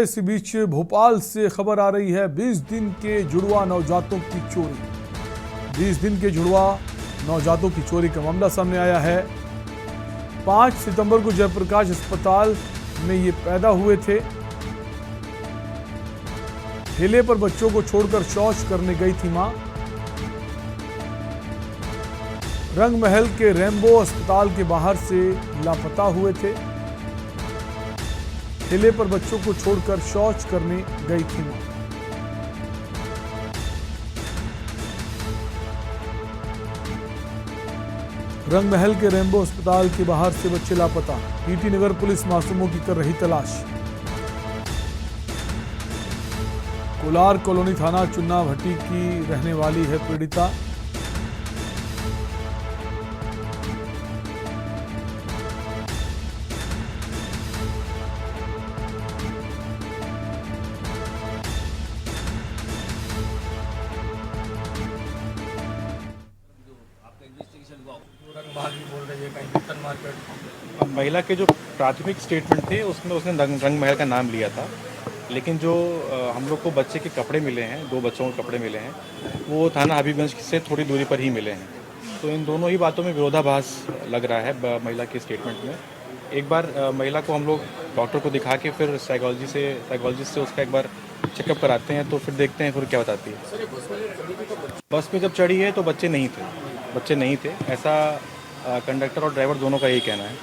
इसी बीच भोपाल से खबर आ रही है 20 दिन के जुड़वा नवजातों की चोरी। 20 दिन के जुड़वा नवजातों की चोरी का मामला सामने आया है। 5 सितंबर को जयप्रकाश अस्पताल में ये पैदा हुए थे। ठेले पर बच्चों को छोड़कर शौच करने गई थी मां। रंगमहल के रेम्बो अस्पताल के बाहर से लापता हुए थे। ठेले पर बच्चों को छोड़कर शौच करने गई थी मां। रंगमहल के रेम्बो अस्पताल के बाहर से बच्चे लापता। टीटी नगर पुलिस मासूमों की कर रही तलाश। कोलार कॉलोनी थाना चुन्ना भट्टी की रहने वाली है पीड़िता। महिला के जो प्राथमिक स्टेटमेंट थे उसमें उसने रंगमहल का नाम लिया था, लेकिन जो हम लोग को बच्चे के कपड़े मिले हैं, 2 बच्चों के कपड़े मिले हैं, वो थाना हबीबगंज से थोड़ी दूरी पर ही मिले हैं। तो इन दोनों ही बातों में विरोधाभास लग रहा है महिला के स्टेटमेंट में। एक बार महिला को हम लोग डॉक्टर को दिखा के फिर साइकोलॉजिस्ट से उसका एक बार चेकअप कराते हैं, तो फिर देखते हैं फिर क्या बताती है। बस में जब चढ़ी है तो बच्चे नहीं थे, ऐसा कंडक्टर और ड्राइवर दोनों का यही कहना है,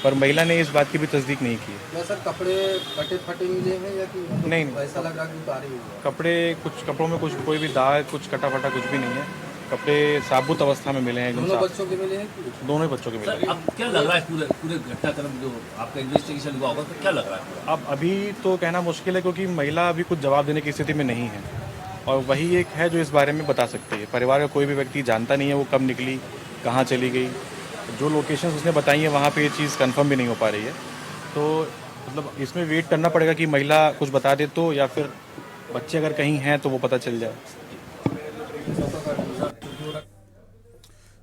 पर महिला ने इस बात की भी तस्दीक नहीं की है। सर कपड़े कटे फटे मिले हैं या कि नहीं, ऐसा लग रहा है कि उतारे हुए हैं? कपड़े कुछ कपड़ों में कुछ कोई भी दाग, कुछ कटा फटा कुछ भी नहीं है। कपड़े साबुत अवस्था में मिले हैं। दोनों बच्चों के मिले हैं? दोनों ही बच्चों के मिले हैं। अब क्या लग रहा है पूरे घटनाक्रम जो आपका इन्वेस्टिगेशन हुआ होगा, तो क्या लग रहा है? अब अभी तो कहना मुश्किल है, क्योंकि महिला अभी कुछ जवाब देने की स्थिति में नहीं है, और वही एक है जो इस बारे में बता सकती है। परिवार का कोई भी व्यक्ति जानता नहीं है वो कब निकली, कहाँ चली गई। जो लोकेशंस उसने बताई है वहाँ पे ये चीज़ कंफर्म भी नहीं हो पा रही है। तो मतलब इसमें वेट करना पड़ेगा कि महिला कुछ बता दे तो, या फिर बच्चे अगर कहीं हैं तो वो पता चल जाए।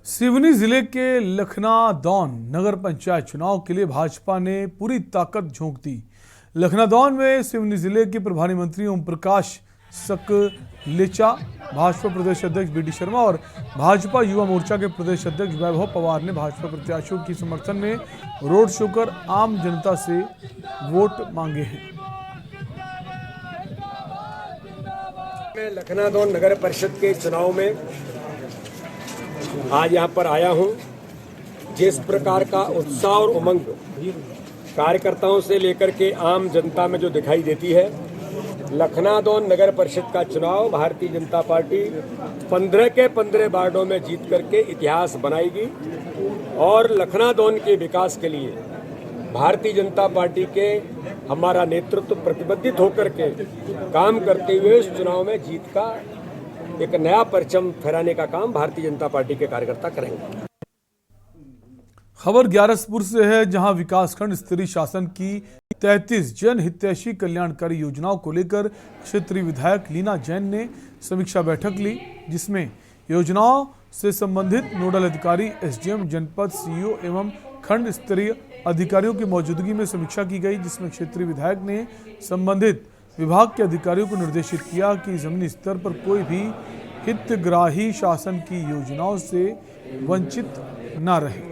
सिवनी जिले के लखनादौन नगर पंचायत चुनाव के लिए भाजपा ने पूरी ताकत झोंक दी। लखनादौन में सिवनी जिले के प्रभारी मंत्री ओम प्रकाश सकलेचा, भाजपा प्रदेश अध्यक्ष बीडी शर्मा और भाजपा युवा मोर्चा के प्रदेश अध्यक्ष वैभव पवार ने भाजपा प्रत्याशियों की समर्थन में रोड शो कर आम जनता से वोट मांगे हैं। मैं लखनादौन नगर परिषद के चुनाव में आज यहाँ पर आया हूँ। जिस प्रकार का उत्साह और उमंग कार्यकर्ताओं से लेकर के आम जनता में जो दिखाई देती है, लखनादौन नगर परिषद का चुनाव भारतीय जनता पार्टी 15 के 15 वार्डों में जीत करके इतिहास बनाएगी और लखनादौन के विकास के लिए भारतीय जनता पार्टी के हमारा नेतृत्व प्रतिबद्धित होकर के काम करते हुए इस चुनाव में जीत का एक नया परचम फहराने का काम भारतीय जनता पार्टी के कार्यकर्ता करेंगे। खबर ग्यारसपुर से है, जहां विकासखंड स्तरीय शासन की 33 जन हितैषी कल्याणकारी योजनाओं को लेकर क्षेत्रीय विधायक लीना जैन ने समीक्षा बैठक ली, जिसमें योजनाओं से संबंधित नोडल अधिकारी, एसडीएम, जनपद सीईओ एवं खंड स्तरीय अधिकारियों की मौजूदगी में समीक्षा की गई, जिसमें क्षेत्रीय विधायक ने संबंधित विभाग के अधिकारियों को निर्देशित किया कि जमीनी स्तर पर कोई भी हितग्राही शासन की योजनाओं से वंचित न रहे।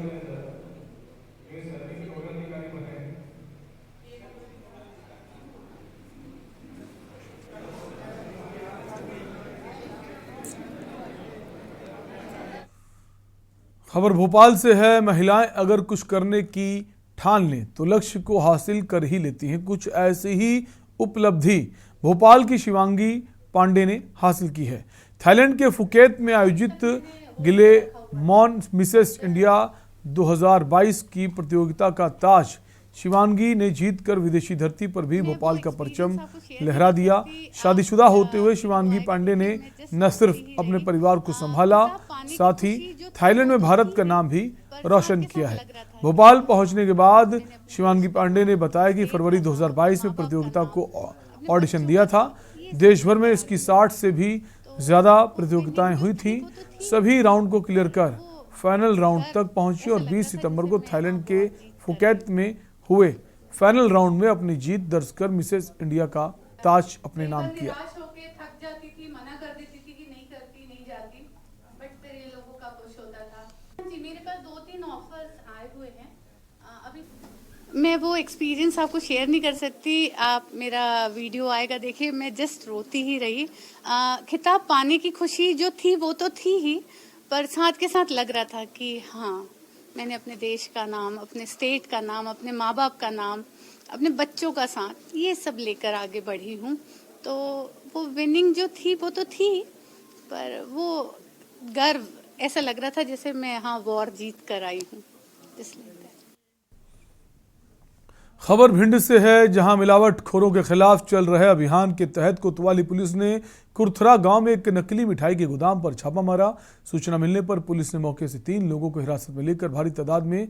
खबर भोपाल से है, महिलाएं अगर कुछ करने की ठान लें तो लक्ष्य को हासिल कर ही लेती हैं। कुछ ऐसी ही उपलब्धि भोपाल की शिवांगी पांडे ने हासिल की है। थाईलैंड के फुकेत में आयोजित गिलेमॉन मिसेस इंडिया 2022 की प्रतियोगिता का ताज शिवांगी ने जीतकर विदेशी धरती पर भी भोपाल का परचम लहरा दिया। शादीशुदा होते हुए शिवांगी पांडे ने न सिर्फ अपने परिवार को संभाला, साथ ही थाईलैंड में भारत का नाम भी रोशन किया है। भोपाल पहुंचने के बाद शिवांगी पांडे ने बताया कि फरवरी 2022 में प्रतियोगिता को ऑडिशन दिया था। देश भर में इसकी 60 से भी ज्यादा प्रतियोगिताएं हुई थी। सभी राउंड को क्लियर कर फाइनल राउंड तक पहुंची और 20 सितंबर को थाईलैंड के फुकेत में हुए फाइनल राउंड में अपनी जीत दर्ज कर मिसेस इंडिया का ताज अपने नाम किया। निराश होके थक जाती थी, मना कर देती थी कि नहीं करती, नहीं जाती, बट फिर ये लोगों का पुश होता था। जी मेरे पास 2-3 ऑफर्स आए हुए हैं अभी। मैं वो एक्सपीरियंस आपको शेयर नहीं कर सकती। आप मेरा वीडियो आएगा देखिए, मैं जस्ट रोती ही रही। खिताब पाने की खुशी जो थी वो तो थी ही, पर साथ के साथ लग रहा था कि हाँ मैंने अपने देश का नाम, अपने स्टेट का नाम, अपने माँ बाप का नाम, अपने बच्चों का साथ, ये सब लेकर आगे बढ़ी हूँ। तो वो विनिंग जो थी वो तो थी, पर वो गर्व ऐसा लग रहा था जैसे मैं हाँ वॉर जीत कर आई हूँ, इसलिए। खबर भिंड से है, जहां मिलावटखोरों के खिलाफ चल रहे अभियान के तहत कोतवाली पुलिस ने कुरथरा गांव में एक नकली मिठाई के गोदाम पर छापा मारा। सूचना मिलने पर पुलिस ने मौके से 3 लोगों को हिरासत में लेकर भारी तादाद में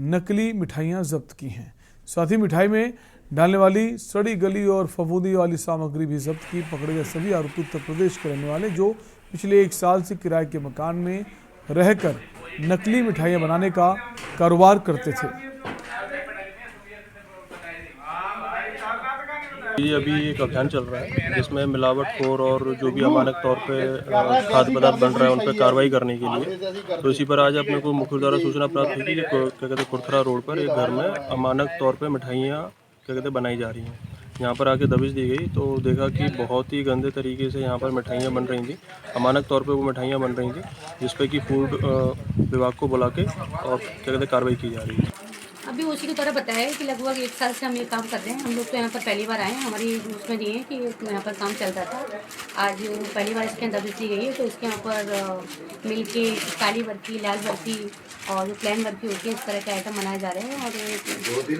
नकली मिठाइयां जब्त की हैं। साथ ही मिठाई में डालने वाली सड़ी गली और फफूंदी वाली सामग्री भी जब्त की। पकड़े गए सभी आरोपी उत्तर प्रदेश के रहने वाले, जो पिछले 1 साल से किराए के मकान में रहकर नकली मिठाइयां बनाने का कारोबार करते थे। ये अभी एक अभियान चल रहा है जिसमें मिलावटखोर और जो भी अमानक तौर पे खाद्य पदार्थ बन रहा है उन पर कार्रवाई करने के लिए, तो इसी पर आज अपने को मुख्य द्वारा सूचना प्राप्त हुई कि क्या कहते हैं कुरथरा रोड पर एक घर में अमानक तौर पे मिठाइयाँ क्या कहते हैं बनाई जा रही हैं। यहाँ पर आके दबिश दी गई तो देखा कि बहुत ही गंदे तरीके से यहाँ पर मिठाइयाँ बन रही थी। अमानक तौर पे वो मिठाइयाँ बन रही थी, जिस पर कि फूड विभाग को बुला के और क्या कहते हैं कार्रवाई की जा रही है। अभी उसी की तरह बताया है कि लगभग 1 साल से हम ये काम कर रहे हैं। हम लोग तो यहाँ पर पहली बार आए हैं, हमारी उसमें नहीं है कि यहाँ पर काम चल रहा था। आज पहली बार इसके अंदर दबिश दी गई है, तो इसके यहाँ पर मिल के काली बर्फी, लाल बर्फी और जो प्लेन बर्फी होती है, इस तरह के आइटम बनाए जा रहे हैं और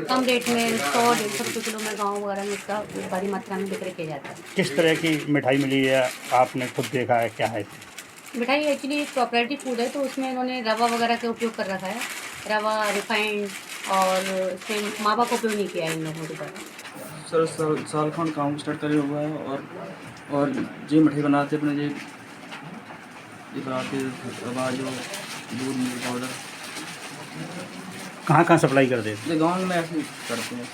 कम रेट में 100-150 रुपये किलो में गाँव वगैरह में इसका भारी मात्रा में विक्रय किया जाता है। किस तरह की मिठाई मिली है, आपने खुद देखा है, क्या है? मिठाई एक्चुअली एक कोऑपरेटिव फूड है, तो उसमें इन्होंने रवा वगैरह का उपयोग कर रखा है। रवा, रिफाइंड और इसमें मावा का उपयोग नहीं किया है इन लोगों के द्वारा। सर साल खान काम स्टार्ट करे हुआ है और जी मिठाई बनाते अपने ये बनाते रवा जो दूध मिल्क पाउडर। कहाँ सप्लाई कर देते? ये गाँव में ऐसे करते हैं।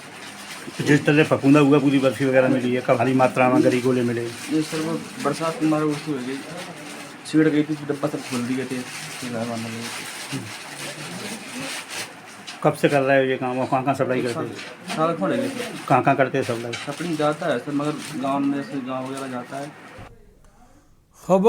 तो जिस तरह फफूंदा हुआ पूरी बर्फी वगैरह मिली है, कब भारी मात्रा में गरी गोले मिले? ये सर वो बरसात के मारे उसकी हो गई, सीढ़ गई थी, डब्बा सब खोल दिए थे। कब से कर रहे हो ये काम और कहाँ सप्लाई करते हैं? साल खोलेंगे। कहाँ करते हैं सप्लाई? सप्लाई जाता है सर, मगर गाँव में से गाँव वगैरह जाता है।